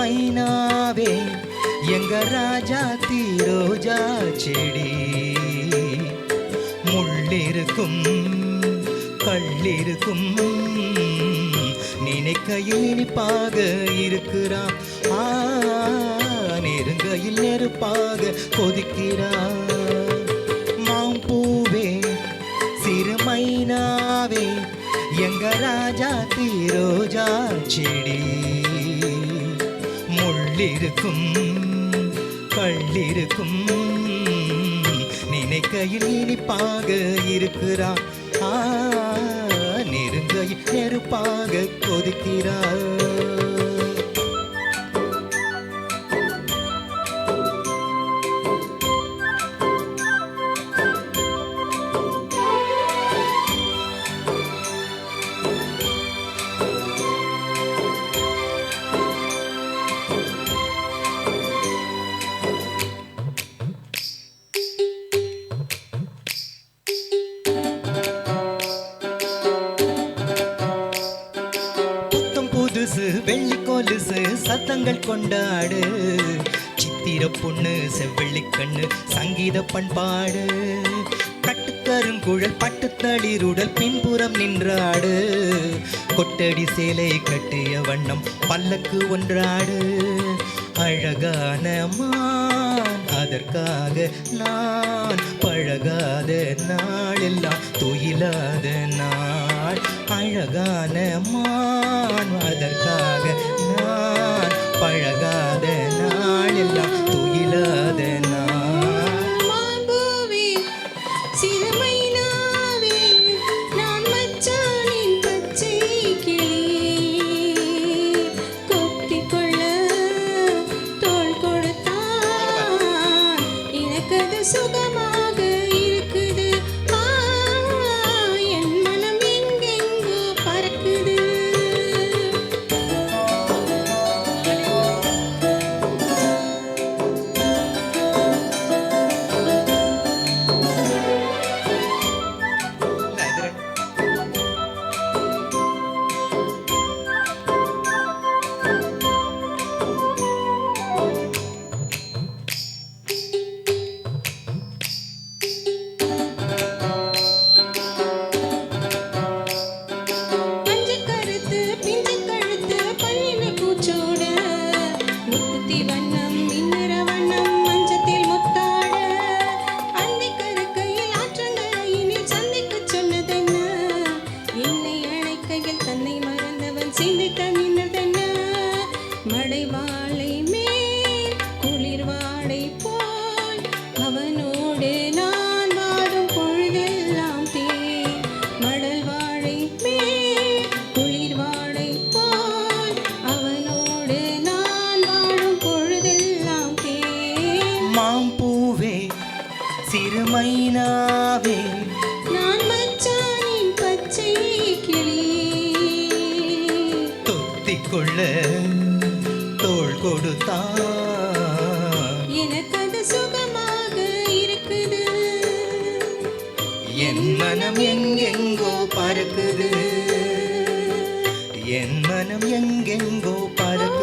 மைனாவே எங்க ராஜா தீரோஜா செடி முள்ளிருக்கும் கள்ளிருக்கும் நினைக்கையில் இனிப்பாக இருக்கிறான் நெருங்கையில் நெருப்பாக கொதிக்கிறான் மாம்பூவே சிறுமைனாவே எங்க ராஜா தீரோஜா செடி முள்ளிருக்கும் கள்ளிருக்கும் நினைக்கையில் இனிப்பாக இருக்கிறான் நெருங்கையில் நெருப்பாக கொதிக்கிறான் வெள்ளி கொலுசு சத்தங்கள் கொண்டாடு சித்திர பொண்ணு செவ்வெள்ளி கண்ணு சங்கீத பண்பாடு கட்டுக்கருங்குழல் பட்டு தளிருடல் பின்புறம் நின்றாடு கொட்டடி சேலை கட்டிய வண்ணம் பல்லக்கு ஒன்றாடு அழகான மான் அதற்காக நான் பழகாத நாளெல்லாம் துயிலாத நாள் அழகான மான் அதற்காக நான் பழகாத நாளெல்லாம் துயிலாத நாள் மாம்பூவே சிறுமைனாவே நான் மச்சானின் பச்சை கிளி கொத்திக்கொள்ள தோள் கொடுத்தான் எனக்கது சுகமாக இருக்குது என் மனம் எங்கெங்கோ பறக்குது மடைவாளை மேல் குளிர் வாடை போல் அவனோடு நான் வாடும் பொழுதெல்லாம் தேன் மடல் வாழை மேல் குளிர் வாடை போல் அவனோடு நான் வாடும் பொழுதெல்லாம் தேன் மாம்பூவே சிறுமைனாவே நான் மச்சானின் பச்சை கிளி தொத்திக்கொள்ள தோள் கொடுத்தான் எனக்கது சுகமாக இருக்குது என் மனம் எங்கெங்கோ பறக்குது என் மனம் எங்கெங்கோ பறக்குது